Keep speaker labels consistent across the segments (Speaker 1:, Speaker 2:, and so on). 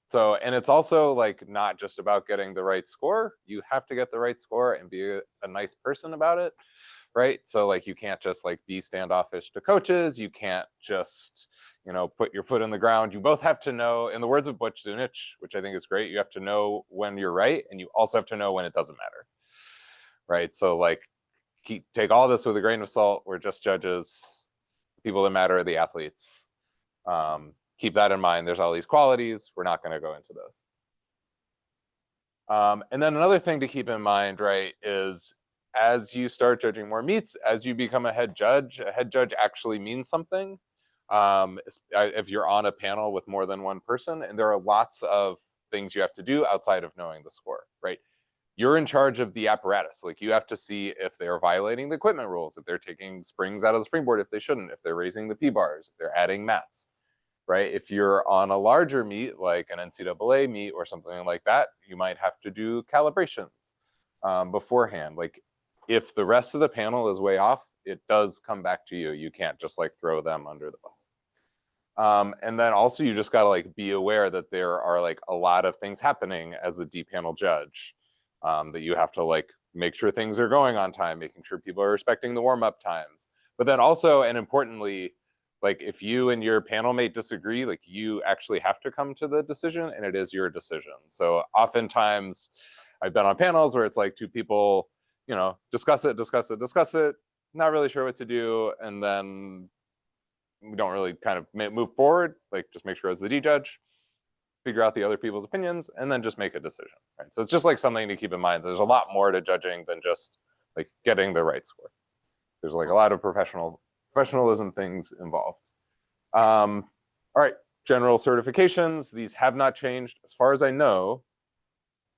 Speaker 1: So, and it's also like not just about getting the right score. You have to get the right score and be a nice person about it, right? So like you can't just like be standoffish to coaches. You can't just, put your foot in the ground. You both have to know, in the words of Butch Zunich, which I think is great, you have to know when you're right, and you also have to know when it doesn't matter, right? So like take all this with a grain of salt. We're just judges. The people that matter are the athletes. Keep that in mind. There's all these qualities. We're not going to go into those. And then another thing to keep in mind, right, is as you start judging more meets, as you become a head judge actually means something. If you're on a panel with more than one person, and there are lots of things you have to do outside of knowing the score, right? You're in charge of the apparatus. Like you have to see if they're violating the equipment rules, if they're taking springs out of the springboard if they shouldn't, if they're raising the P-bars, if they're adding mats, right? If you're on a larger meet, like an NCAA meet or something like that, you might have to do calibrations beforehand. Like if the rest of the panel is way off, it does come back to you. You can't just like throw them under the bus. And then also you just gotta like be aware that there are like a lot of things happening as a D panel judge, that you have to like make sure things are going on time, making sure people are respecting the warm-up times. But then also, and importantly, like if you and your panel mate disagree, like you actually have to come to the decision, and it is your decision. So oftentimes I've been on panels where it's like two people, discuss it, not really sure what to do, and then we don't really kind of move forward. Like just make sure as the D judge, figure out the other people's opinions, and then just make a decision, right? So it's just like something to keep in mind. There's a lot more to judging than just like getting the right score. There's like a lot of professionalism things involved. All right, general certifications. These have not changed. As far as I know,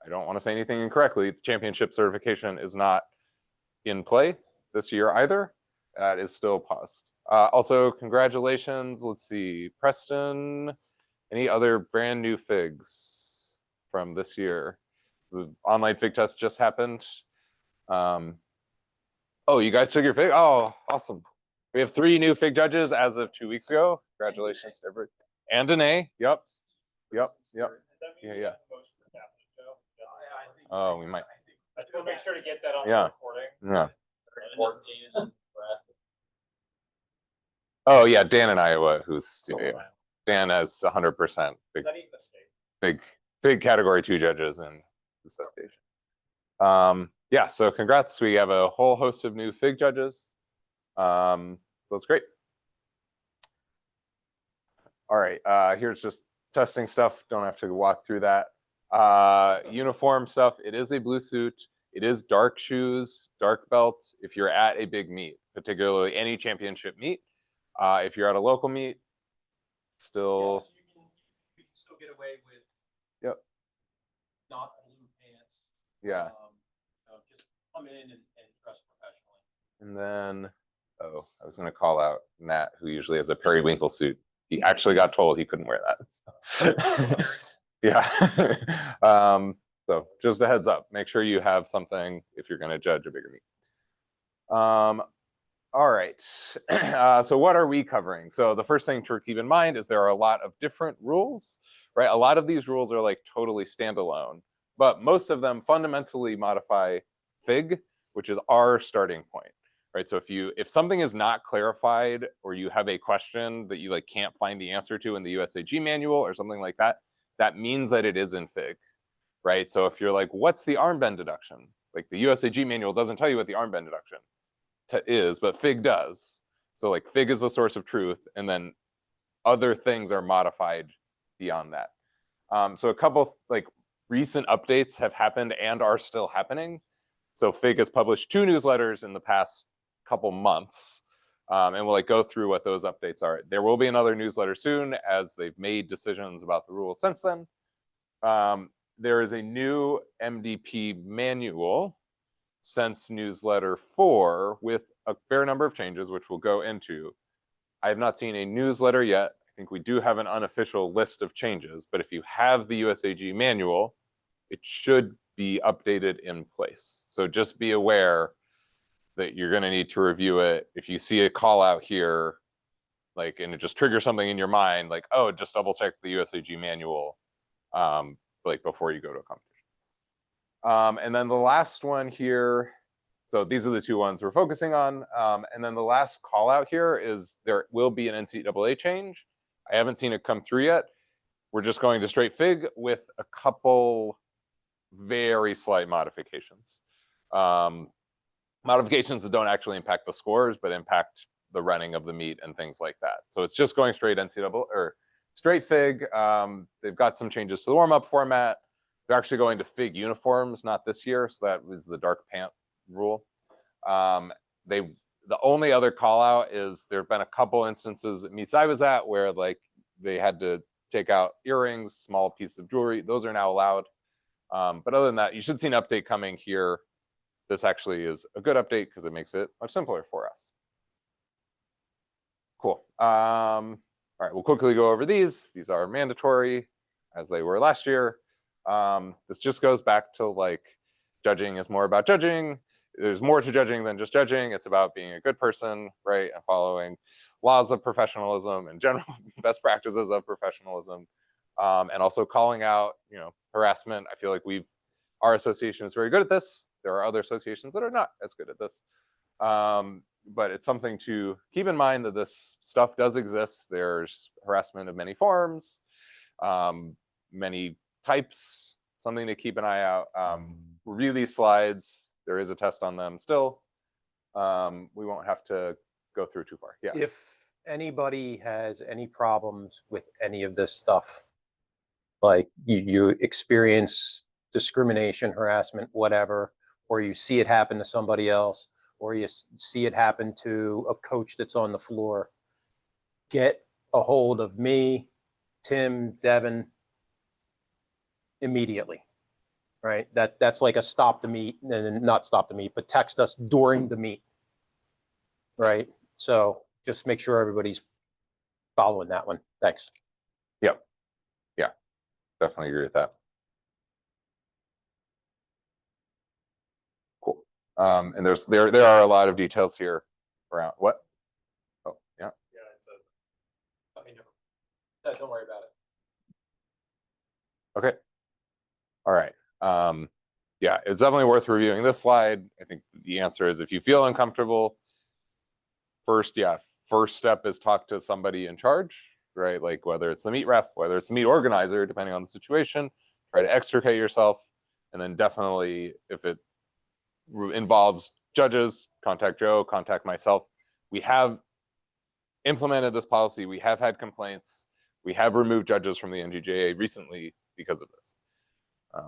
Speaker 1: I don't want to say anything incorrectly, the championship certification is not in play this year either. That is still paused. Also, congratulations. Let's see, Preston, any other brand new figs from this year? The online fig test just happened. Oh, you guys took your fig? Oh, awesome. We have 3 new fig judges as of 2 weeks ago. Congratulations to everybody. And Danae. Yep. Yeah. Oh, we might.
Speaker 2: We'll make sure to get that on the recording.
Speaker 1: Yeah. Oh yeah, Dan in Iowa, who's Dan has 100% big category 2 judges in the substation. Yeah, so congrats. We have a whole host of new fig judges. That's great. All right, here's just testing stuff. Don't have to walk through that. Uniform stuff. It is a blue suit. It is dark shoes, dark belt. If you're at a big meet, particularly any championship meet, if you're at a local meet, still.
Speaker 2: Yeah, so you can still get away with.
Speaker 1: Yep.
Speaker 2: Not blue pants.
Speaker 1: Yeah.
Speaker 2: Just come in and dress professionally.
Speaker 1: And then, I was going to call out Matt, who usually has a periwinkle suit. He actually got told he couldn't wear that. So. Yeah. So just a heads up. Make sure you have something if you're going to judge a bigger meet. All right. So what are we covering? So the first thing to keep in mind is there are a lot of different rules, right? A lot of these rules are like totally standalone, but most of them fundamentally modify FIG, which is our starting point, right? So if something is not clarified, or you have a question that you like can't find the answer to in the USAG manual or something like that, that means that it is in FIG, right? So if you're like, what's the arm bend deduction? Like the USAG manual doesn't tell you what the arm bend deduction is, but FIG does. So like FIG is the source of truth, and then other things are modified beyond that. So a couple like recent updates have happened and are still happening. So FIG has published 2 newsletters in the past couple months, and we'll like go through what those updates are. There will be another newsletter soon as they've made decisions about the rules since then. There is a new MDP manual since newsletter 4 with a fair number of changes, which we'll go into. I have not seen a newsletter yet. I think we do have an unofficial list of changes, but if you have the USAG manual, it should be updated in place. So just be aware that you're going to need to review it. If you see a call out here, like, and it just triggers something in your mind, like, oh, just double check the USAG manual. like before you go to a competition. And then the last one here, so these are the two ones we're focusing on. And then the last call out here is there will be an NCAA change. I haven't seen it come through yet. We're just going to straight FIG with a couple very slight modifications. Modifications that don't actually impact the scores, but impact the running of the meet and things like that. So it's just going straight NCAA or straight FIG. They've got some changes to the warm-up format. They're actually going to FIG uniforms, not this year. So that was the dark pant rule. The only other call out is there have been a couple instances at meets I was at where like they had to take out earrings, small piece of jewelry. Those are now allowed. But other than that, you should see an update coming here. This actually is a good update because it makes it much simpler for us. Cool. All right, we'll quickly go over these. These are mandatory as they were last year. This just goes back to like judging is more about judging. There's more to judging than just judging. It's about being a good person, right? And following laws of professionalism and general best practices of professionalism. And also calling out, harassment. I feel like our association is very good at this. There are other associations that are not as good at this. But it's something to keep in mind that this stuff does exist. There's harassment of many forms, many types, something to keep an eye out. Review these slides. There is a test on them still. We won't have to go through too far. Yeah.
Speaker 3: If anybody has any problems with any of this stuff, like you experience discrimination, harassment, whatever, or you see it happen to somebody else, or you see it happen to a coach that's on the floor, get a hold of me, Tim, Devin, immediately, right? That's like a stop the meet, and not stop the meet, but text us during the meet, right? So just make sure everybody's following that one. Thanks.
Speaker 1: Yep. Yeah, definitely agree with that. Cool. And there are a lot of details here around what? Oh, yeah.
Speaker 2: Yeah, don't worry about it.
Speaker 1: Okay. All right. Yeah, it's definitely worth reviewing this slide. I think the answer is if you feel uncomfortable, first step is talk to somebody in charge, right? Like whether it's the meet ref, whether it's the meet organizer, depending on the situation, try to extricate yourself. And then definitely if it involves judges, contact Joe, contact myself. We have implemented this policy. We have had complaints. We have removed judges from the NGJA recently because of this.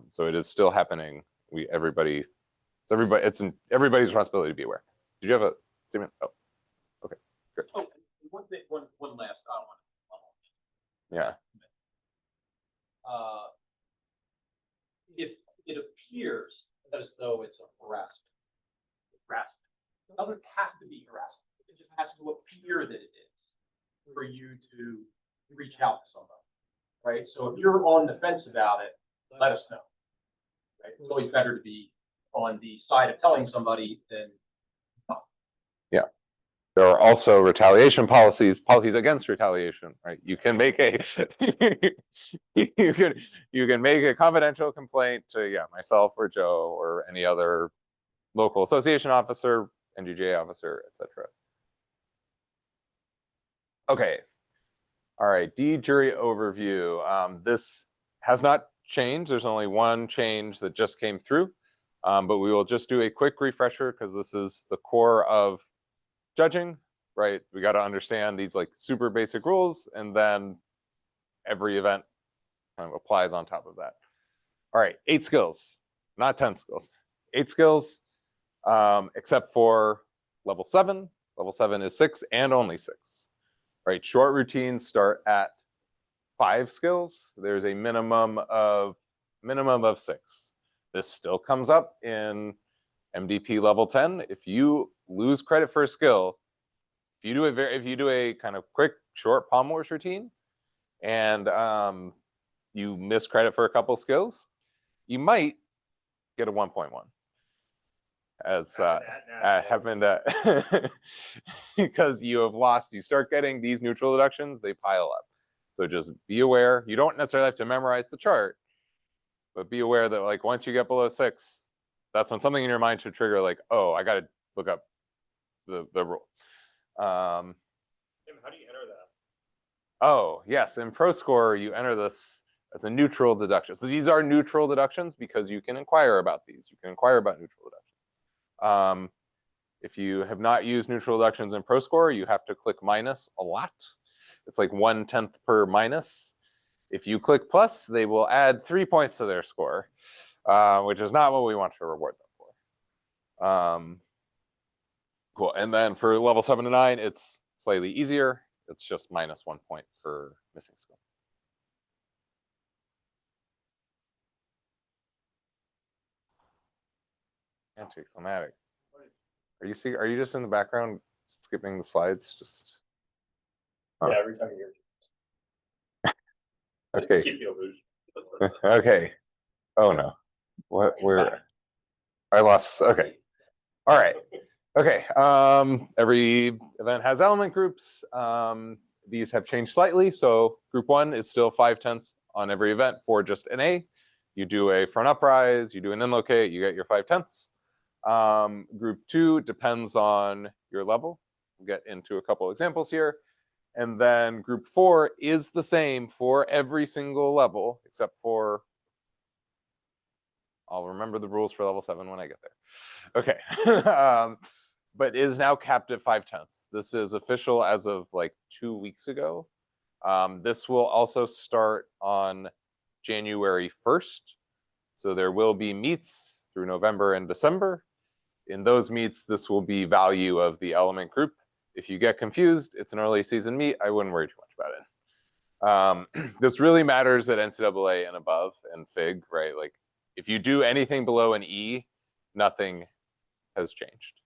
Speaker 1: So it is still happening. It's everybody's responsibility to be aware. Did you have a statement? Oh, okay, good.
Speaker 2: Oh, one last. I don't want to.
Speaker 1: Yeah.
Speaker 2: If it appears as though it's a harassment, it doesn't have to be harassment. It just has to appear that it is for you to reach out to somebody, right? So if you're on the fence about it, let us know. Right? It's always better to be on the side of telling somebody than not.
Speaker 1: Yeah. There are also retaliation policies against retaliation, right? You can make a you can make a confidential complaint to myself or Joe or any other local association officer, NGJA officer, etc. Okay. All right, D jury overview. This has not changed. There's only one change that just came through, but we will just do a quick refresher because this is the core of judging, right? We got to understand these like super basic rules, and then every event kind of applies on top of that. All right, 8 skills, not 10 skills. 8 skills, except for level 7. Level 7 is 6 and only 6. Right, short routines start at 5 skills. There's a minimum of 6. This still comes up in MDP level 10. If you lose credit for a skill, if you do a kind of quick short palm wash routine and you miss credit for a couple skills, you might get a 1.1. As happened because you start getting these neutral deductions, they pile up. So just be aware. You don't necessarily have to memorize the chart, but be aware that like once you get below 6, that's when something in your mind should trigger like, oh, I got to look up the rule.
Speaker 2: Tim, how do you enter that?
Speaker 1: Oh, yes. In ProScore, you enter this as a neutral deduction. So these are neutral deductions because you can inquire about these. You can inquire about neutral deductions. If you have not used neutral deductions in ProScore, you have to click minus a lot. It's like 1/10 per minus. If you click plus, they will add 3 points to their score, which is not what we want to reward them for. Cool. And then for level 7 to 9, it's slightly easier. It's just minus 1 point per missing skill. Anticlimactic. Are you just in the background skipping the slides? Just
Speaker 2: Yeah, every time you hear.
Speaker 1: okay.
Speaker 2: Keep the illusion.
Speaker 1: Okay. Oh no. What? Where? I lost. Okay. All right. Okay. Every event has element groups. These have changed slightly. So group 1 is still 5/10 on every event for just an A. You do a front uprise, you do an inlocate, you get your 5/10. Group 2 depends on your level. We'll get into a couple examples here. And then group 4 is the same for every single level, except for, I'll remember the rules for level 7 when I get there. Okay. But is now capped at 5/10. This is official as of like 2 weeks ago. This will also start on January 1st. So there will be meets through November and December. In those meets, this will be value of the element group. If you get confused, it's an early season meet. I wouldn't worry too much about it. This really matters at NCAA and above and FIG, right? Like if you do anything below an E, nothing has changed.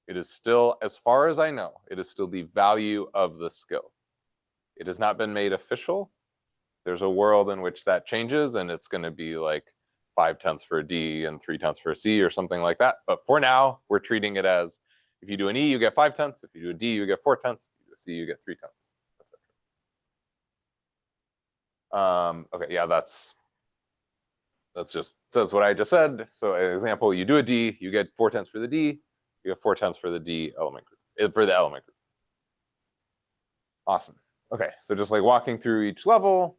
Speaker 1: It is still, as far as I know, it is still the value of the skill. It has not been made official. There's a world in which that changes and it's going to be like 5/10 for a D and 3/10 for a C or something like that. But for now, we're treating it as if you do an E, you get 5/10. If you do a D, you get 4/10. If you do a C, you get 3/10. Okay, yeah, that's just says what I just said. So an example, you do a D, you get 4/10 for the D, you get 4/10 for the D element group, for the element group. Awesome. Okay, so just like walking through each level.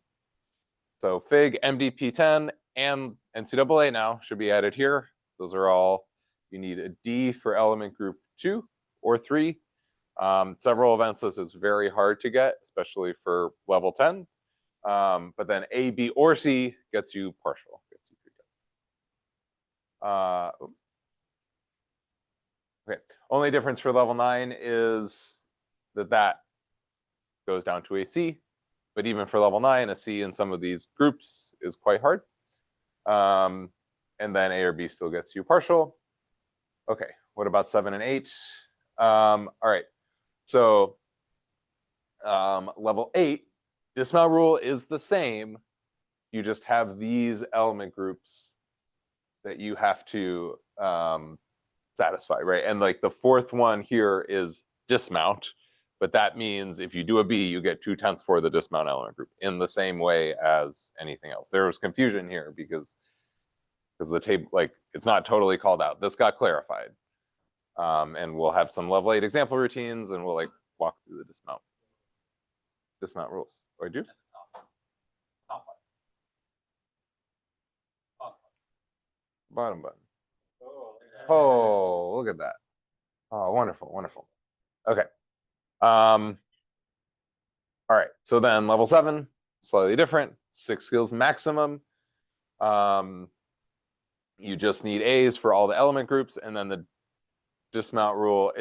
Speaker 1: So FIG, MDP10, and NCAA now should be added here. Those are all, you need a D for element group 2 or 3. Several events, this is very hard to get, especially for level 10. But then A, B, or C gets you partial. Gets you 3 okay. Only difference for level 9 is that goes down to a C. But even for level 9, a C in some of these groups is quite hard. And then A or B still gets you partial. Okay, what about 7 and 8? All right, so level 8, dismount rule is the same. You just have these element groups that you have to satisfy, right? And like the 4th one here is dismount. But that means if you do a B, you get 2/10 for the dismount element group in the same way as anything else. There was confusion here because the table, like, it's not totally called out. This got clarified. And we'll have some level 8 example routines and we'll like walk through the dismount rules. Or I do? Bottom button. Oh, look at that. Oh, wonderful, wonderful. Okay. All right, so then level 7, slightly different, 6 skills maximum. You just need A's for all the element groups, and then the dismount rule,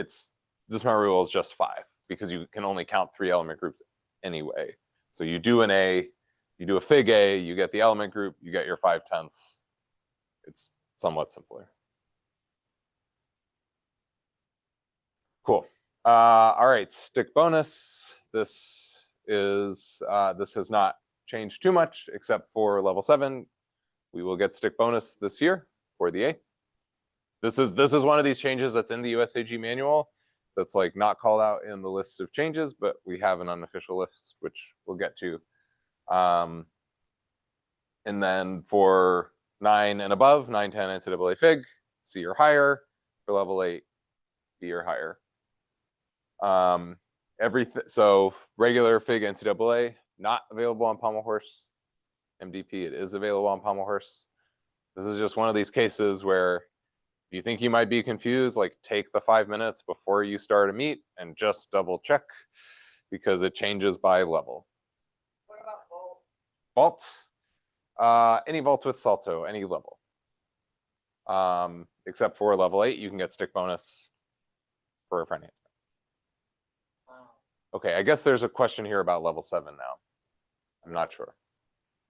Speaker 1: dismount rule is just 5 because you can only count 3 element groups anyway. So you do an A, you do a FIG A, you get the element group, you get your 5/10. It's somewhat simpler. Cool. All right, stick bonus. This has not changed too much except for level 7. We will get stick bonus this year for the A. This is one of these changes that's in the USAG manual that's like not called out in the list of changes, but we have an unofficial list, which we'll get to And then for 9 and above, 9, 10 NCAA FIG, C or higher. For level 8, B or higher. So regular FIG NCAA, not available on Pommel Horse. MDP, it is available on Pommel Horse. This is just one of these cases where you think you might be confused, like take the 5 minutes before you start a meet and just double check because it changes by level.
Speaker 2: What about
Speaker 1: Vault? Any vault with Salto, any level. Except for level 8, you can get stick bonus for a friend enhancement. Okay, I guess there's a question here about level 7 now. I'm not sure.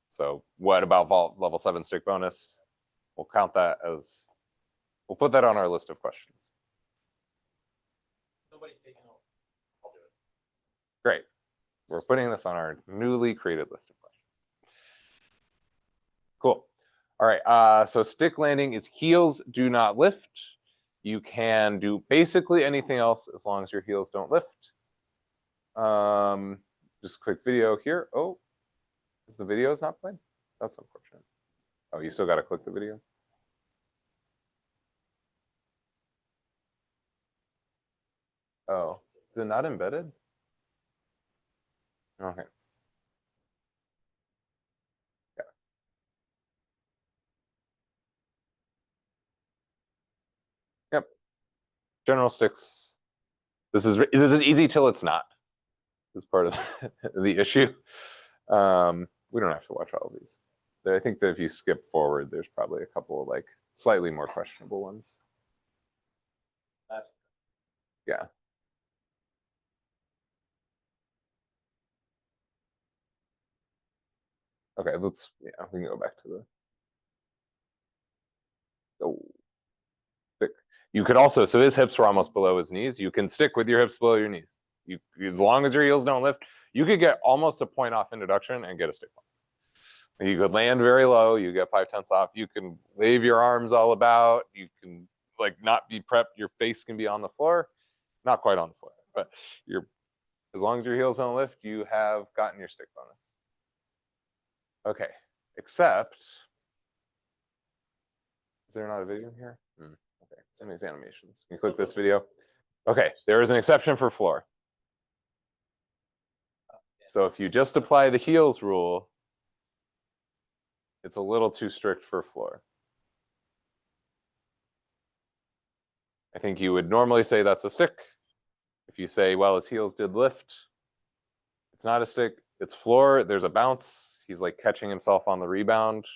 Speaker 1: So what about vault level 7 stick bonus? We'll count that as, we'll put that on our list of questions.
Speaker 2: Nobody's taking over. I'll do it.
Speaker 1: Great. We're putting this on our newly created list of questions. Cool. All right, so stick landing is heels do not lift. You can do basically anything else as long as your heels don't lift. Just a quick video here. Oh, is the video is not playing? That's unfortunate. Oh, you still got to click the video. Oh, is it not embedded? Okay. Yeah. Yep. General sticks. This is easy till it's not. This is part of the issue. We don't have to watch all of these. I think that if you skip forward, there's probably a couple of like slightly more questionable ones.
Speaker 2: That's
Speaker 1: Yeah. Okay, let's, yeah, we can go back to the, oh, stick. You could also, so his hips were almost below his knees. You can stick with your hips below your knees. You, as long as your heels don't lift, you could get almost a point off introduction and get a stick bonus. You could land very low, you get 5/10 off. You can wave your arms all about. You can like not be prepped. Your face can be on the floor, not quite on the floor, but you're, as long as your heels don't lift, you have gotten your stick bonus. Okay, except, is there not a video here? Okay, send me these animations. Can you click this video? Okay, there is an exception for floor. So if you just apply the heels rule, it's a little too strict for floor. I think you would normally say that's a stick. If you say, well, his heels did lift, it's not a stick, it's floor, there's a bounce, he's like catching himself on the rebound.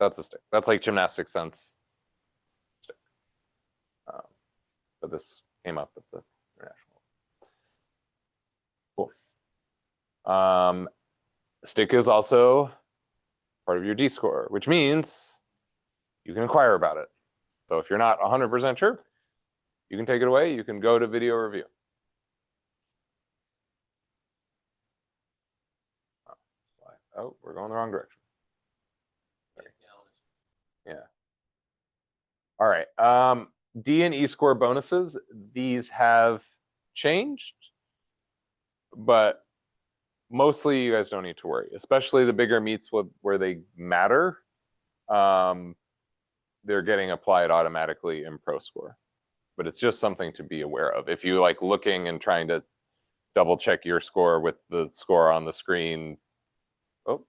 Speaker 1: That's a stick. That's like gymnastic sense stick. But this came up at the international. Cool. Stick is also part of your D score, which means you can inquire about it. So if you're not 100% sure, you can take it away. You can go to video review. Oh, we're going the wrong direction. Yeah. All right. D and E score bonuses, these have changed, but mostly you guys don't need to worry, especially the bigger meets where they matter. They're getting applied automatically in Pro Score, but it's just something to be aware of. If you like looking and trying to double check your score with the score on the screen. Oh,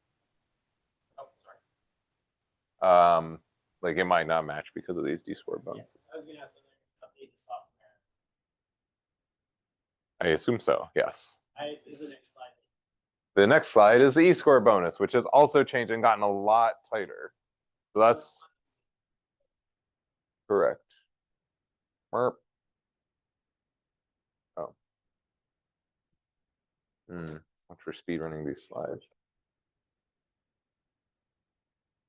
Speaker 1: sorry. Like it might not match because of these D score bonuses.
Speaker 2: I was gonna ask them to update the software.
Speaker 1: I assume so, yes.
Speaker 2: Is the next slide.
Speaker 1: The next slide is the E score bonus, which has also changed and gotten a lot tighter. So that's correct. Merp. Oh. Much for speed running these slides.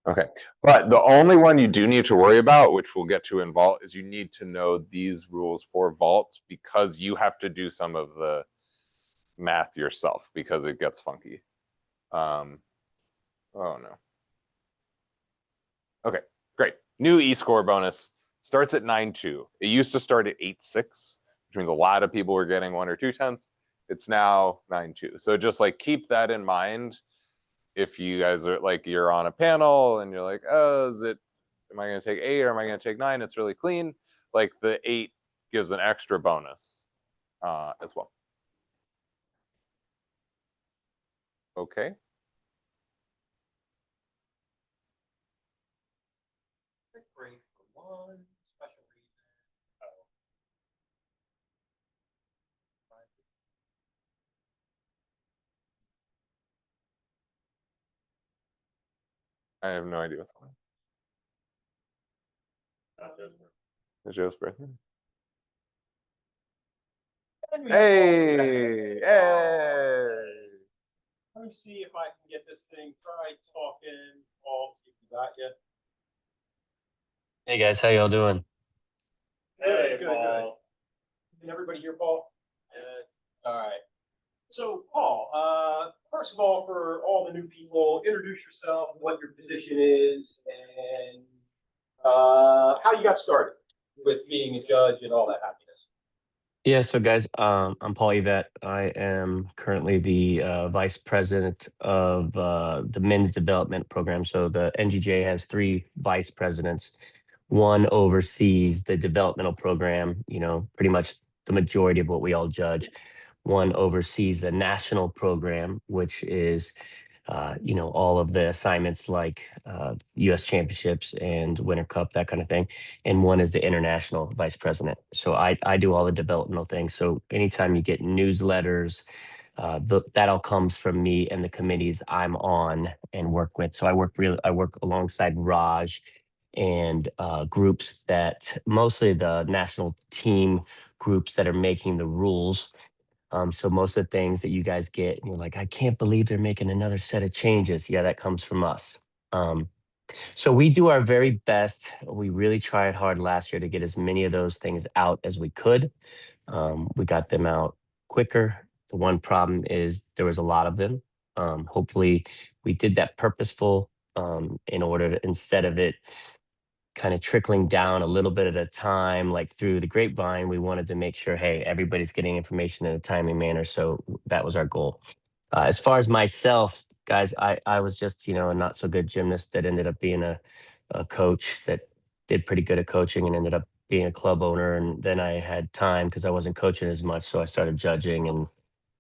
Speaker 1: Okay, but the only one you do need to worry about, which we'll get to in Vault, is you need to know these rules for Vault because you have to do some of the math yourself because it gets funky. Oh no. Okay, great. New E-score bonus starts at 9.2. It used to start at 8.6, which means a lot of people were getting 1 or 2 tenths. It's now 9.2. So just like keep that in mind if you guys are like, you're on a panel and you're like, oh, am I going to take 8 or am I going to take 9? It's really clean. Like the 8 gives an extra bonus as well. Okay.
Speaker 2: Break for one special reason. Oh.
Speaker 1: I have no idea what's going on. It's Joe's birthday. Hey, hey.
Speaker 2: Let me see if I can get this thing. Try talking. Paul, see if you got you.
Speaker 4: Hey guys, how y'all doing?
Speaker 2: Good, good. Can everybody hear Paul? All right. So, Paul, first of all, for all the new people, introduce yourself, what your position is, and how you got started with being a judge and all that happiness.
Speaker 4: Yeah, so guys, I'm Paul Yvette. I am currently the vice president of the men's development program. So the NGJ has 3 vice presidents. One oversees the developmental program, pretty much the majority of what we all judge. One oversees the national program, which is all of the assignments like U.S. championships and Winter Cup, that kind of thing. And one is the international vice president. So I do all the developmental things. So anytime you get newsletters, that all comes from me and the committees I'm on and work with. So I work alongside Raj and groups that mostly the national team groups that are making the rules. So most of the things that you guys get, and you're like, I can't believe they're making another set of changes. Yeah, that comes from us. So we do our very best. We really tried hard last year to get as many of those things out as we could. We got them out quicker. The one problem is there was a lot of them. Hopefully we did that purposeful in order to, instead of it kind of trickling down a little bit at a time, like through the grapevine, we wanted to make sure, hey, everybody's getting information in a timely manner. So that was our goal. As far as myself, guys, I was just, a not so good gymnast that ended up being a coach that did pretty good at coaching and ended up being a club owner. And then I had time because I wasn't coaching as much. So I started judging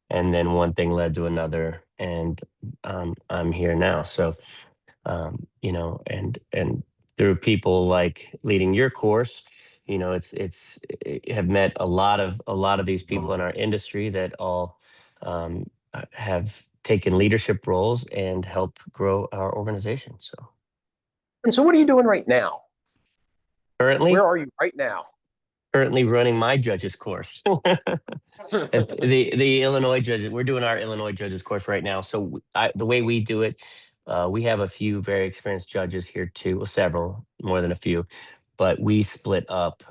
Speaker 4: and then one thing led to another. And I'm here now. So, and through people like leading your course, it's have met a lot of these people in our industry that all have taken leadership roles and help grow our organization. So
Speaker 3: And so what are you doing right now?
Speaker 4: currently
Speaker 3: Where are you right now?
Speaker 4: running my judges course. At the Illinois judges, we're doing our Illinois judges course right now. So the way we do it, we have a few very experienced judges here too, well, several, more than a few, but we split up.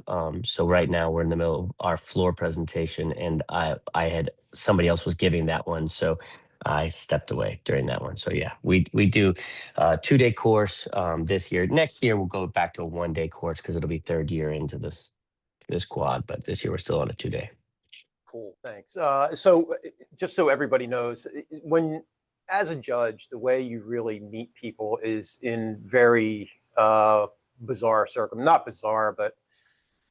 Speaker 4: So right now we're in the middle of our floor presentation, and I had somebody else was giving that one, so I stepped away during that one. So yeah, we do a 2-day course this year. Next year we'll go back to a 1-day course because it'll be 3rd year into this quad, but this year we're still on a 2-day.
Speaker 3: Cool, thanks. So just so everybody knows, when as a judge, the way you really meet people is in very bizarre not bizarre, but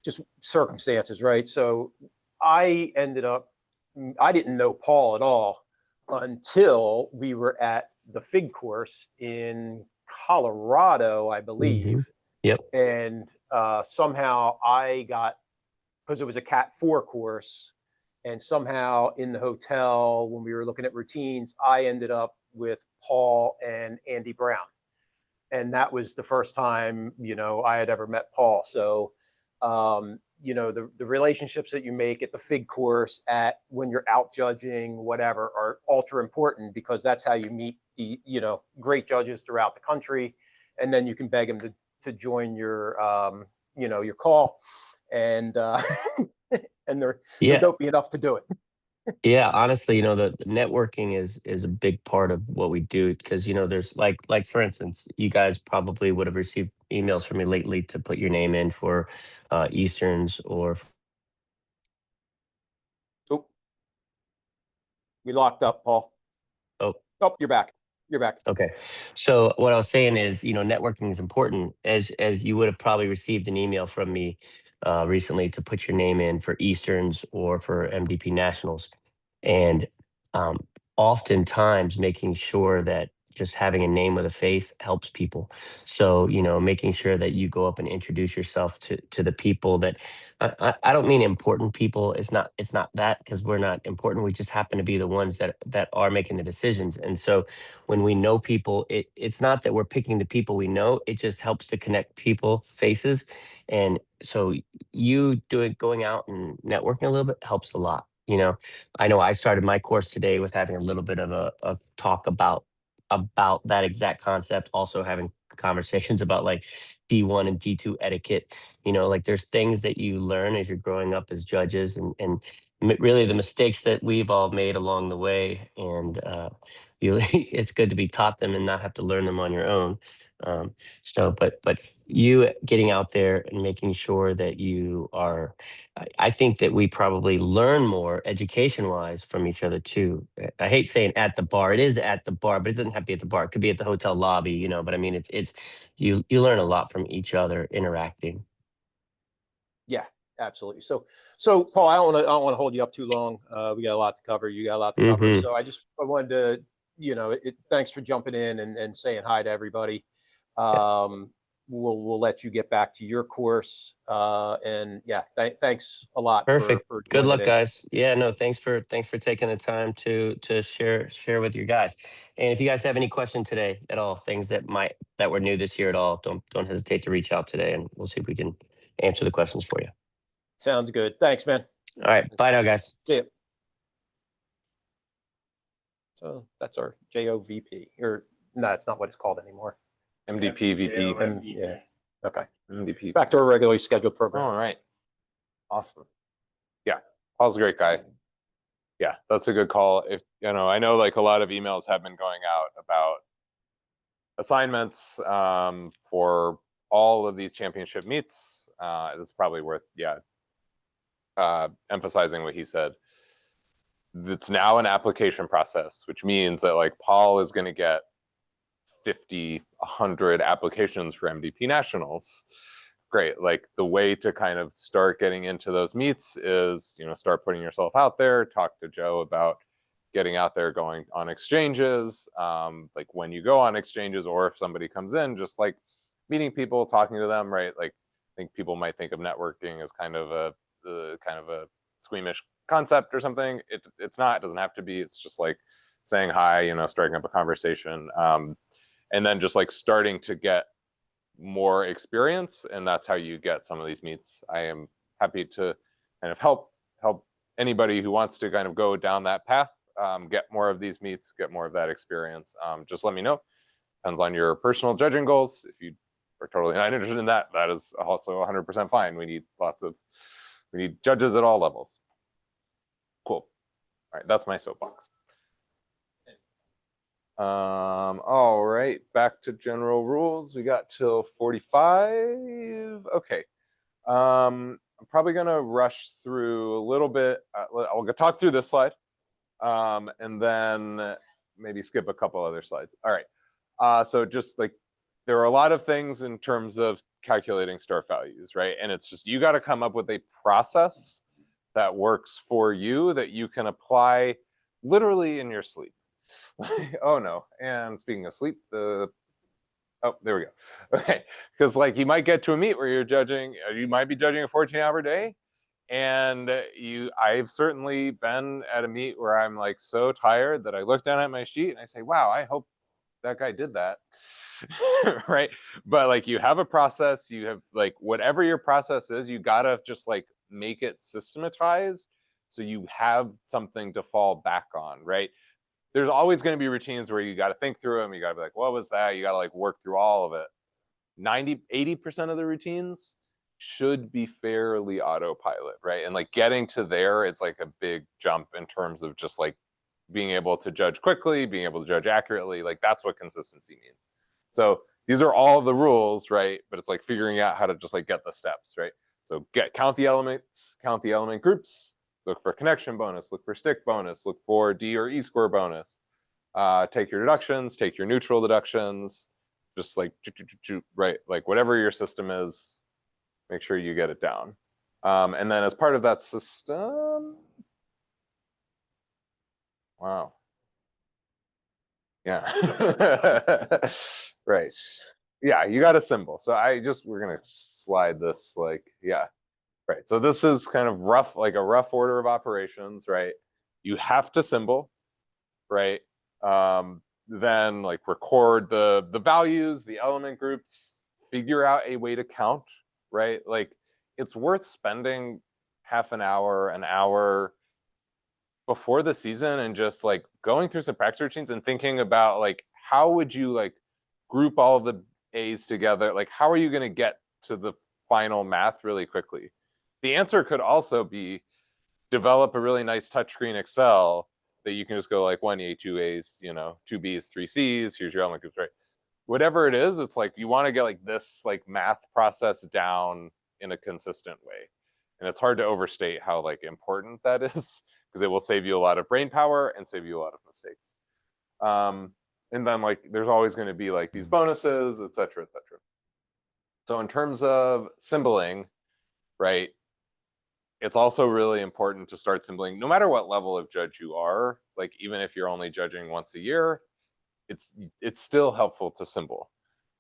Speaker 3: just circumstances, right? So I didn't know Paul at all until we were at the FIG course in Colorado, I believe.
Speaker 4: Yep.
Speaker 3: And somehow I got, because it was a Cat 4 course, and somehow in the hotel, when we were looking at routines, I ended up with Paul and Andy Brown. And that was the first time, I had ever met Paul. So, the relationships that you make at the FIG course, when you're out judging, whatever, are ultra important, because that's how you meet the, great judges throughout the country. And then you can beg them to join your, your call. And, and they're dopey enough to do it.
Speaker 4: Yeah, honestly, the networking is a big part of what we do, because there's like for instance, you guys probably would have received emails from me lately to put your name in for Easterns or.
Speaker 3: Oh, we locked up, Paul.
Speaker 4: Oh,
Speaker 3: you're back. You're back.
Speaker 4: Okay. So what I was saying is, networking is important. As you would have probably received an email from me recently to put your name in for Easterns or for MDP Nationals, and um, oftentimes making sure that just having a name with a face helps people. So making sure that you go up and introduce yourself to the people that I don't mean important people. It's not that, because we're not important. We just happen to be the ones that are making the decisions. And so when we know people, it's not that we're picking the people we know. It just helps to connect people faces. And so going out and networking a little bit helps a lot. I know I started my course today with having a little bit of a talk about that exact concept, also having conversations about like D1 and D2 etiquette. Like there's things that you learn as you're growing up as judges, and really the mistakes that we've all made along the way. And it's good to be taught them and not have to learn them on your own. But you getting out there and making sure that you are, I think that we probably learn more education wise from each other too. I hate saying at the bar. It is at the bar, but it doesn't have to be at the bar. It could be at the hotel lobby, but I mean, it's you learn a lot from each other interacting.
Speaker 3: Yeah, absolutely. So Paul, I don't want to hold you up too long. We got a lot to cover. You got a lot to cover.
Speaker 4: Mhm.
Speaker 3: So I wanted to, thanks for jumping in and saying hi to everybody. We'll let you get back to your course. And yeah, thanks a lot
Speaker 4: Perfect.
Speaker 3: for
Speaker 4: Good
Speaker 3: joining
Speaker 4: luck,
Speaker 3: in.
Speaker 4: guys. Yeah, no, thanks for taking the time to share with your guys. And if you guys have any question today at all, things that were new this year at all, don't hesitate to reach out today, and we'll see if we can answer the questions for you.
Speaker 3: Sounds good. Thanks, man.
Speaker 4: All right, bye now, guys.
Speaker 3: See ya. So that's our JOVP, or no, it's not what it's called anymore.
Speaker 1: MDP, VP,
Speaker 3: Yeah. Okay.
Speaker 1: MDP.
Speaker 3: Back to our regularly scheduled program.
Speaker 1: All right. Awesome. Yeah. Paul's a great guy. Yeah, that's a good call. If I know like a lot of emails have been going out about assignments for all of these championship meets. It's probably worth emphasizing what he said. It's now an application process, which means that like Paul is going to get 50, 100 applications for MDP Nationals. Great. Like the way to kind of start getting into those meets is, start putting yourself out there, talk to Joe about getting out there, going on exchanges, like when you go on exchanges, or if somebody comes in, just like meeting people, talking to them, right? Like I think people might think of networking as kind of a squeamish concept or something. It's not. It doesn't have to be. It's just like saying hi, starting up a conversation, and then just like starting to get more experience, and that's how you get some of these meets. I am happy to kind of help anybody who wants to kind of go down that path, get more of these meets, get more of that experience. Just let me know. Depends on your personal judging goals. If you are totally not interested in that, that is also 100% fine. We need judges at all levels. Cool. All right, that's my soapbox. All right, back to general rules. We got till 45. Okay. I'm probably gonna rush through a little bit. I'll talk through this slide, and then maybe skip a couple other slides. All right. So just like there are a lot of things in terms of calculating start values, right? And it's just you got to come up with a process that works for you that you can apply literally in your sleep. Oh no. And speaking of sleep, oh, there we go. Okay. Because like you might get to a meet where you might be judging a 14-hour day. And I've certainly been at a meet where I'm like so tired that I look down at my sheet and I say, wow, I hope that guy did that. Right. But like you have a process, you have like whatever your process is, you gotta just like make it systematized so you have something to fall back on, right? There's always going to be routines where you got to think through them. You got to be like, what was that? You got to like work through all of it. 80% of the routines should be fairly autopilot, right? And like getting to there is like a big jump in terms of just like being able to judge quickly, being able to judge accurately. Like that's what consistency means. So these are all the rules, right? But it's like figuring out how to just like get the steps, right? So count the elements, count the element groups, look for connection bonus, look for stick bonus, look for D or E score bonus. take your deductions, take your neutral deductions, just like, right, like whatever your system is, make sure you get it down. And then as part of that system, wow. Yeah. Right. Yeah, you got a symbol. So we're gonna slide this like, yeah. Right. So this is kind of rough, like a rough order of operations, right? You have to symbol, right? Then like record the values, the element groups, figure out a way to count, right? Like it's worth spending half an hour before the season and just like going through some practice routines and thinking about like how would you like group all of the A's together? Like how are you going to get to the final math really quickly? The answer could also be develop a really nice touchscreen Excel that you can just go like 1A, 2A's, you know, 2B's, 3C's, here's your element groups, right? Whatever it is, it's like you want to get like this like math process down in a consistent way. And it's hard to overstate how like important that is because it will save you a lot of brain power and save you a lot of mistakes. And then like there's always going to be like these bonuses, et cetera, et cetera. So in terms of symboling, right, it's also really important to start symboling no matter what level of judge you are, like even if you're only judging once a year, it's still helpful to symbol.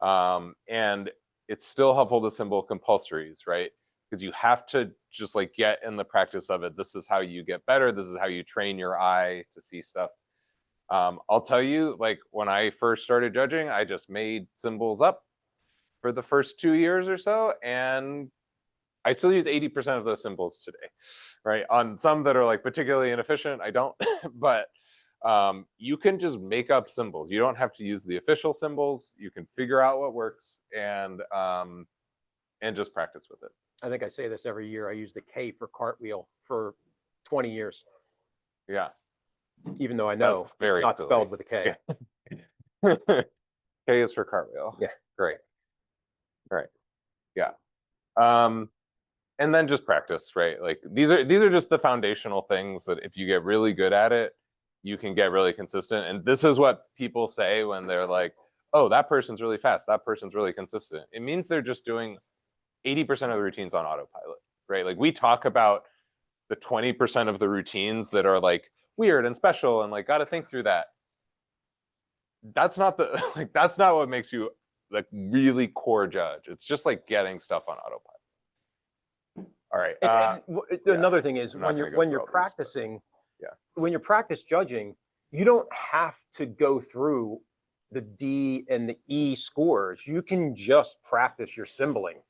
Speaker 1: And it's still helpful to symbol compulsories, right? Because you have to just like get in the practice of it. This is how you get better. This is how you train your eye to see stuff. I'll tell you, like when I first started judging, I just made symbols up for the first 2 years or so, and I still use 80% of those symbols today, right? On some that are like particularly inefficient, I don't, but you can just make up symbols. You don't have to use the official symbols. You can figure out what works and just practice with it.
Speaker 3: I think I say this every year. I use the K for cartwheel for 20 years,
Speaker 1: Yeah.
Speaker 3: even though I know
Speaker 1: That's very
Speaker 3: not
Speaker 1: silly.
Speaker 3: spelled with a K.
Speaker 1: Yeah. K is for cartwheel.
Speaker 3: Yeah.
Speaker 1: Great. Right. Yeah. And then just practice, right? Like these are just the foundational things that if you get really good at it, you can get really consistent. And this is what people say when they're like, oh, that person's really fast, that person's really consistent. It means they're just doing 80% of the routines on autopilot, right? Like we talk about the 20% of the routines that are like weird and special and like got to think through that. That's not the like that's not what makes you like really core judge. It's just like getting stuff on autopilot. All right.
Speaker 3: Another thing is
Speaker 1: I'm not
Speaker 3: when
Speaker 1: gonna
Speaker 3: you're
Speaker 1: go
Speaker 3: when
Speaker 1: through
Speaker 3: you're
Speaker 1: all these, but-
Speaker 3: practicing,
Speaker 1: Yeah.
Speaker 3: when you're practice judging, you don't have to go through the D and the E scores. You can just practice your symboling.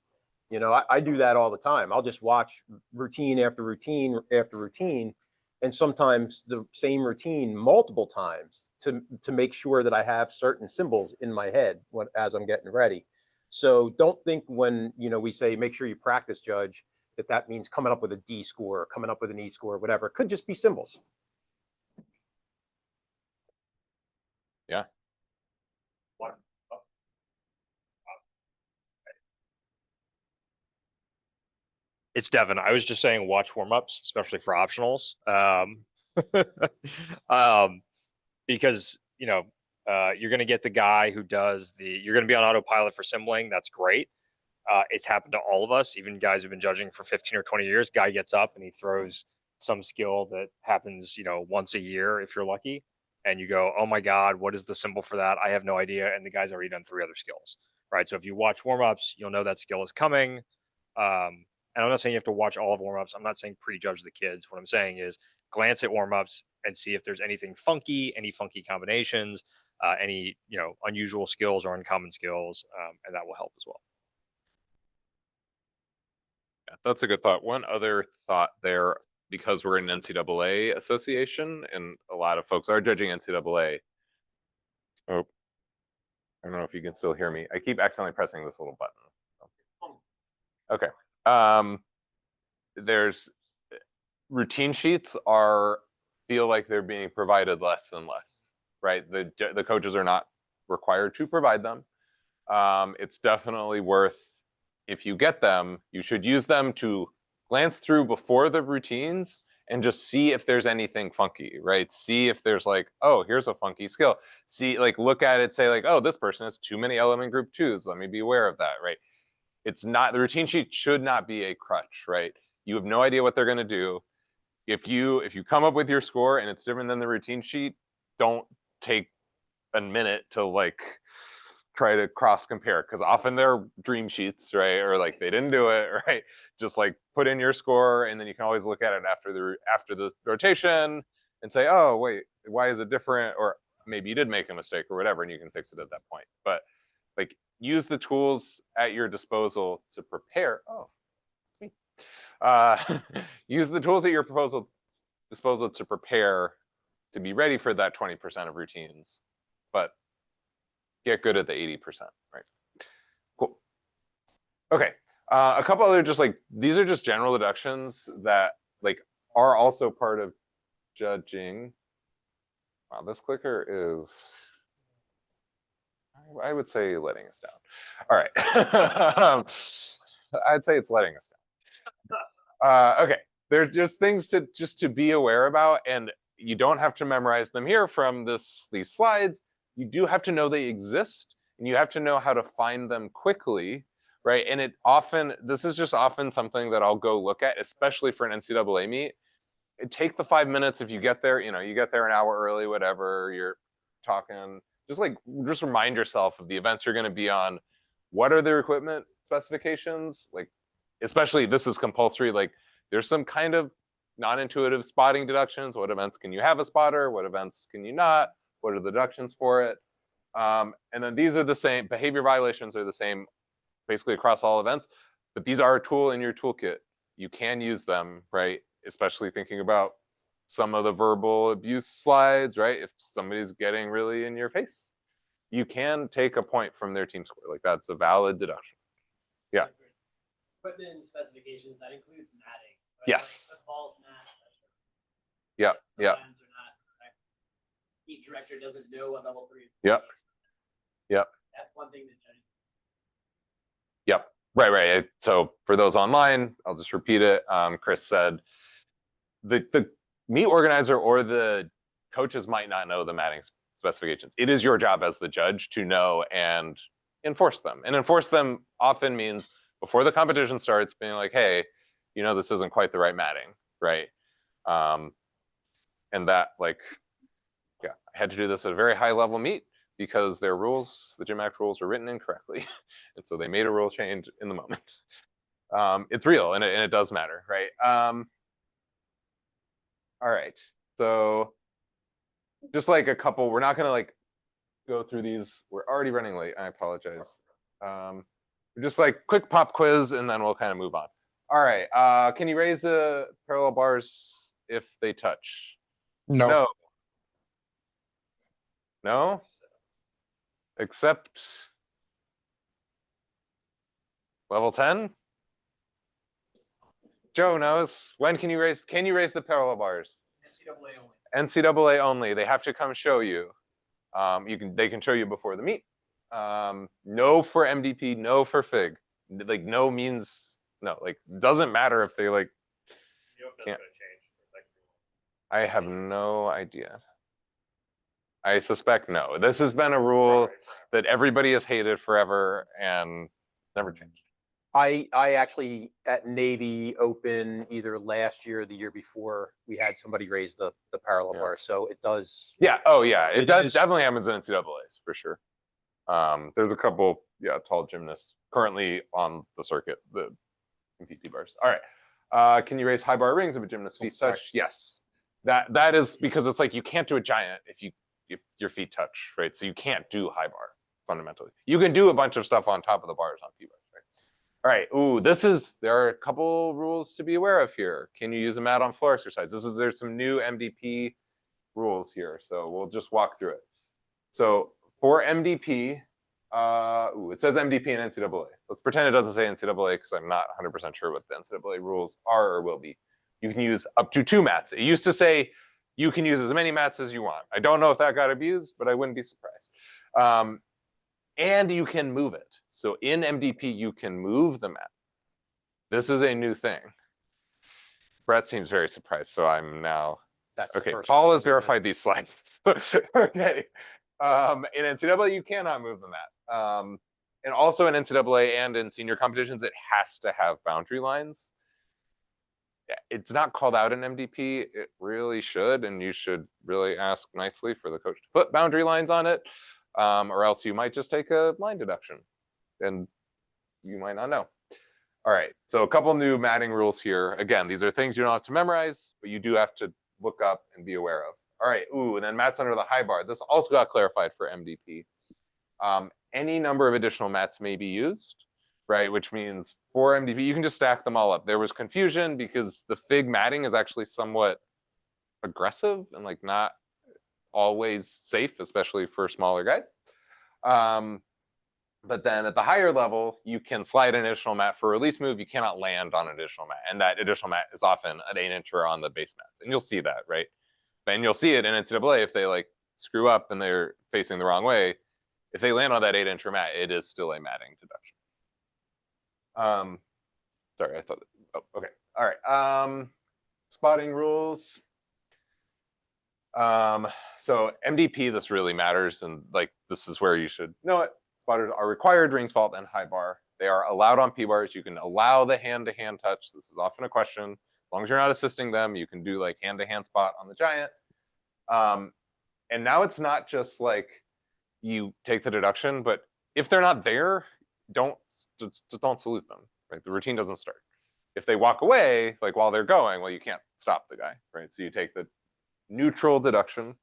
Speaker 3: You know, I do that all the time. I'll just watch routine after routine after routine, and sometimes the same routine multiple times to make sure that I have certain symbols in my head as I'm getting ready. So don't think when, you know, we say make sure you practice judge that means coming up with a D score, or coming up with an E score, whatever. It could just be symbols.
Speaker 1: Yeah.
Speaker 5: It's Devin. I was just saying watch warm-ups, especially for optionals. Because, you know, you're going to get the guy who does you're going to be on autopilot for symboling. That's great. It's happened to all of us, even guys who've been judging for 15 or 20 years. Guy gets up and he throws some skill that happens, you know, once a year if you're lucky. And you go, oh my God, what is the symbol for that? I have no idea. And the guy's already done 3 other skills, right? So if you watch warm-ups, you'll know that skill is coming. And I'm not saying you have to watch all of warm-ups. I'm not saying prejudge the kids. What I'm saying is glance at warm-ups and see if there's anything funky, any funky combinations, any, you know, unusual skills or uncommon skills, and that will help as well.
Speaker 1: Yeah, that's a good thought. One other thought there, because we're an NCAA association and a lot of folks are judging NCAA. Oh, I don't know if you can still hear me. I keep accidentally pressing this little button. Okay. There's routine sheets feel like they're being provided less and less, right? The coaches are not required to provide them. It's definitely worth, if you get them, you should use them to glance through before the routines and just see if there's anything funky, right? See if there's like, oh, here's a funky skill. See, like, look at it, say like, oh, this person has too many element group 2s. Let me be aware of that, right? It's not, the routine sheet should not be a crutch, right? You have no idea what they're going to do. If you come up with your score and it's different than the routine sheet, don't take a minute to like try to cross compare, because often they're dream sheets, right? Or like they didn't do it, right? Just like put in your score, and then you can always look at it after the rotation and say, oh wait, why is it different? Or maybe you did make a mistake or whatever, and you can fix it at that point. But like, use the tools at your disposal to prepare. Oh, use the tools at your disposal to prepare to be ready for that 20% of routines, but get good at the 80%, right? Cool. Okay, a couple other just like, these are just general deductions that like are also part of judging. Wow, this clicker is, I would say, letting us down. All right. I'd say it's letting us down. Okay, there's just things to be aware about, and you don't have to memorize them here from these slides. You do have to know they exist, and you have to know how to find them quickly, right? And this is just often something that I'll go look at, especially for an NCAA meet. Take the 5 minutes if you get there, you get there an hour early, whatever, you're talking, just remind yourself of the events you're going to be on. What are their equipment specifications? Like, especially this is compulsory, like there's some kind of non-intuitive spotting deductions. What events can you have a spotter? What events can you not? What are the deductions for it? And then these are the same, behavior violations are the same basically across all events, but these are a tool in your toolkit. You can use them, right? Especially thinking about some of the verbal abuse slides, right? If somebody's getting really in your face, you can take a point from their team score. Like, that's a valid deduction. Yeah.
Speaker 6: Equipment specifications, that includes matting. Right?
Speaker 1: Yes.
Speaker 6: Like default mat.
Speaker 1: Yeah, yeah.
Speaker 6: Sometimes they're not correct. Heat director doesn't know what level 3 is.
Speaker 1: Yep. Yep.
Speaker 6: That's one thing that judges.
Speaker 1: Yep. Right. So for those online, I'll just repeat it. Chris said the meet organizer or the coaches might not know the matting specifications. It is your job as the judge to know and enforce them. And enforce them often means before the competition starts being like, hey, this isn't quite the right matting, right? And that, like, yeah, I had to do this at a very high level meet because their rules, the Gym Act rules, were written incorrectly. And so they made a rule change in the moment. It's real, and it does matter, right? All right, so just like a couple, we're not gonna like go through these. We're already running late, I apologize. Just like quick pop quiz, and then we'll kind of move on. All right, can you raise the parallel bars if they touch?
Speaker 7: No.
Speaker 1: No? Except level 10? Joe knows. When can you raise the parallel bars?
Speaker 2: NCAA only.
Speaker 1: NCAA only. They have to come show you. They can show you before the meet. No for MDP, no for FIG. Like, no means no. Like, doesn't matter if they like. Can't. I have no idea. I suspect no. This has been a rule that everybody has hated forever and never changed.
Speaker 3: I actually, at Navy Open, either last year or the year before, we had somebody raise the parallel
Speaker 1: Yeah.
Speaker 3: bar, so it does.
Speaker 1: Yeah. Oh, yeah. It does
Speaker 3: is-
Speaker 1: definitely happens in NCAA's for sure. There's a couple, tall gymnasts currently on the circuit, the PT bars. All right. Can you raise high bar rings if a gymnast's feet
Speaker 3: sorry.
Speaker 1: touch? Yes. That is because it's like you can't do a giant if your feet touch, right? So you can't do high bar fundamentally. You can do a bunch of stuff on top of the bars on P bars, right? All right. Ooh, there are a couple rules to be aware of here. Can you use a mat on floor exercise? There's some new MDP rules here, so we'll just walk through it. So for MDP, it says MDP and NCAA. Let's pretend it doesn't say NCAA because I'm not 100% sure what the NCAA rules are or will be. You can use up to 2 mats. It used to say you can use as many mats as you want. I don't know if that got abused, but I wouldn't be surprised. And you can move it. So in MDP, you can move the mat. This is a new thing, Brett seems very surprised, so I'm now
Speaker 3: That's the
Speaker 1: okay.
Speaker 3: first
Speaker 1: Paul
Speaker 3: time
Speaker 1: has
Speaker 3: I'm doing this.
Speaker 1: verified these slides. Okay. In NCAA, you cannot move the mat. And also in NCAA and in senior competitions, it has to have boundary lines. Yeah, it's not called out in MDP. It really should, and you should really ask nicely for the coach to put boundary lines on it, or else you might just take a line deduction, and you might not know. All right, so a couple new matting rules here. Again, these are things you don't have to memorize, but you do have to look up and be aware of. All right, and then mats under the high bar. This also got clarified for MDP. Any number of additional mats may be used, right? Which means for MDP, you can just stack them all up. There was confusion because the fig matting is actually somewhat aggressive and like not always safe, especially for smaller guys. But then at the higher level, you can slide an additional mat for release move. You cannot land on an additional mat. And that additional mat is often an 8-incher on the base mats. And you'll see that, right? And you'll see it in NCAA if they like screw up and they're facing the wrong way. If they land on that 8-incher mat, it is still a matting deduction. Sorry, I thought, oh, okay. All right. Spotting rules. So MDP, this really matters. And like, this is where you should know it. Spotters are required rings vault and high bar. They are allowed on P bars. You can allow the hand-to-hand touch. This is often a question. As long as you're not assisting them, you can do like hand-to-hand spot on the giant. And now it's not just like you take the deduction, but if they're not there, don't salute them. Right, the routine doesn't start. If they walk away, like while they're going, well, you can't stop the guy, right? So you take the neutral deduction.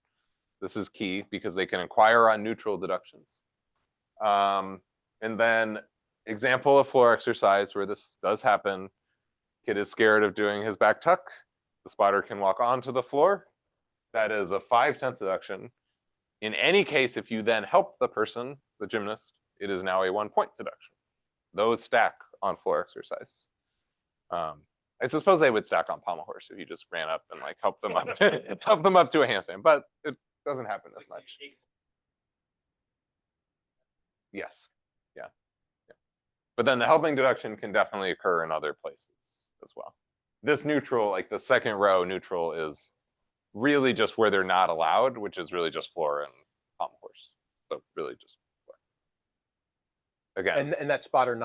Speaker 1: This is key because they can inquire on neutral deductions. And then example of floor exercise where this does happen. Kid is scared of doing his back tuck. The spotter can walk onto the floor. That is a 5/10 deduction. In any case, if you then help the person, the gymnast, it is now a 1-point deduction. Those stack on floor exercise. I suppose they would stack on pommel horse if you just ran up and like help them up to a handstand, but it doesn't happen as much. Yes. Yeah. But then the helping deduction can definitely occur in other places as well. This neutral, like the second row neutral, is really just where they're not allowed, which is really just floor and pommel horse. So really just floor. Again.
Speaker 3: And that spotter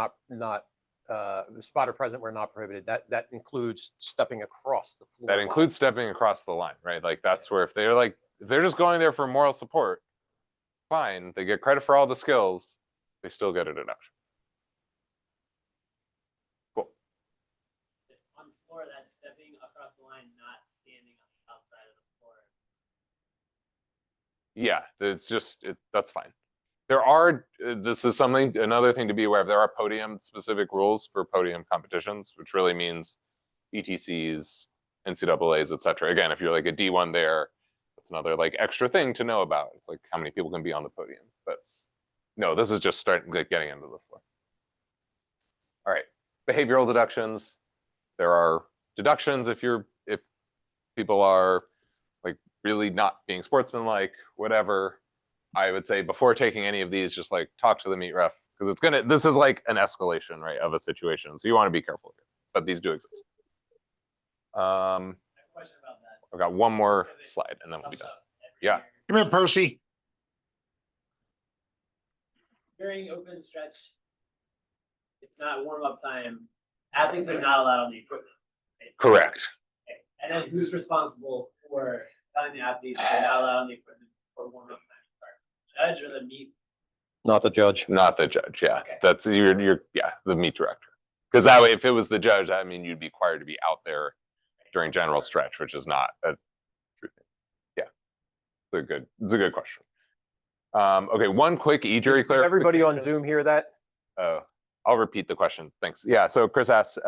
Speaker 3: spotter present where not prohibited. That includes stepping across the floor.
Speaker 1: That includes stepping across the line, right? Like that's where if they're just going there for moral support, fine. They get credit for all the skills. They still get a deduction. Cool.
Speaker 6: On the floor, that's stepping across the line, not standing on the outside of the floor.
Speaker 1: Yeah, it's just that's fine. There are this is another thing to be aware of. There are podium specific rules for podium competitions, which really means ETCs, NCAAs, etc. Again, if you're like a D1 there, that's another like extra thing to know about. It's like how many people can be on the podium. But no, this is just starting getting into the floor. All right, behavioral deductions. There are deductions if people are like really not being sportsmanlike, whatever. I would say before taking any of these, just like talk to the meet ref because this is like an escalation, right, of a situation. So you want to be careful here, but these do exist.
Speaker 6: I have a question about that.
Speaker 1: I've got one more slide and then we'll be done. Yeah.
Speaker 7: Come here, Percy.
Speaker 6: During open stretch, it's not warm-up time. Athletes are not allowed on the equipment. Right?
Speaker 1: Correct.
Speaker 6: Okay. And then who's responsible for telling the athletes they're not allowed on the equipment for warm-up time? Judge or the meet?
Speaker 3: Not the judge.
Speaker 1: Not the judge. Yeah,
Speaker 6: Okay.
Speaker 1: that's the meet director. Because that way, if it was the judge, I mean, you'd be required to be out there during general stretch, which is not a true thing. Yeah, it's a good question. Okay, one quick e-jury clarification.
Speaker 3: Everybody on Zoom hear that?
Speaker 1: I'll repeat the question. Thanks. Yeah, so Chris asks,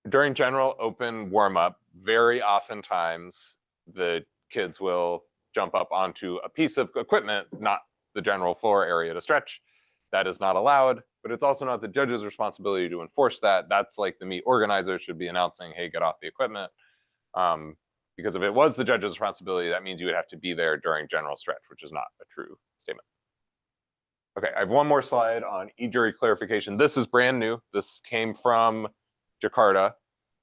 Speaker 1: during general open warm-up, very oftentimes the kids will jump up onto a piece of equipment, not the general floor area to stretch. That is not allowed, but it's also not the judge's responsibility to enforce that. That's like the meet organizer should be announcing, hey, get off the equipment. Because if it was the judge's responsibility, that means you would have to be there during general stretch, which is not a true statement. Okay, I have one more slide on e-jury clarification. This is brand new. This came from Jakarta.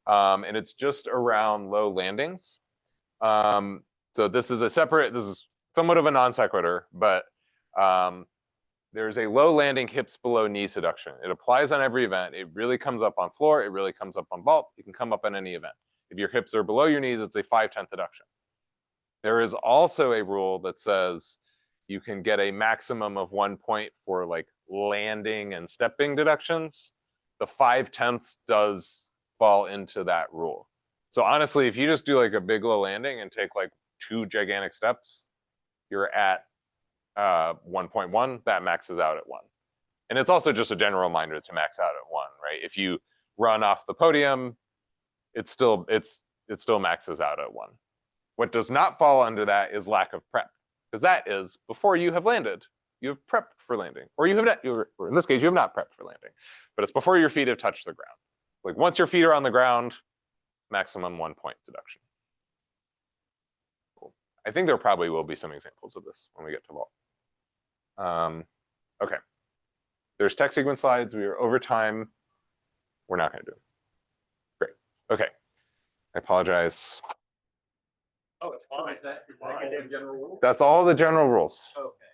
Speaker 1: and it's just around low landings. So this is somewhat of a non sequitur, but there's a low landing hips below knee seduction. It applies on every event. It really comes up on floor. It really comes up on vault. It can come up on any event. If your hips are below your knees, it's a 5/10 deduction. There is also a rule that says you can get a maximum of 1 point for like landing and stepping deductions. The 5/10 does fall into that rule. So honestly, if you just do like a big low landing and take like 2 gigantic steps, you're at 1.1. That maxes out at 1. And it's also just a general reminder to max out at 1, right? If you run off the podium, it still maxes out at 1. What does not fall under that is lack of prep, because that is before you have landed. You have prepped for landing, or you have not, or in this case, you have not prepped for landing, but it's before your feet have touched the ground. Like once your feet are on the ground, maximum 1 point deduction. Cool. I think there probably will be some examples of this when we get to vault. Okay. There's tech sequence slides. We are over time. We're not going to do them. Great. Okay. I apologize.
Speaker 2: Oh, it's fine. Is that all the general rules?
Speaker 1: That's all the general rules.
Speaker 2: Okay.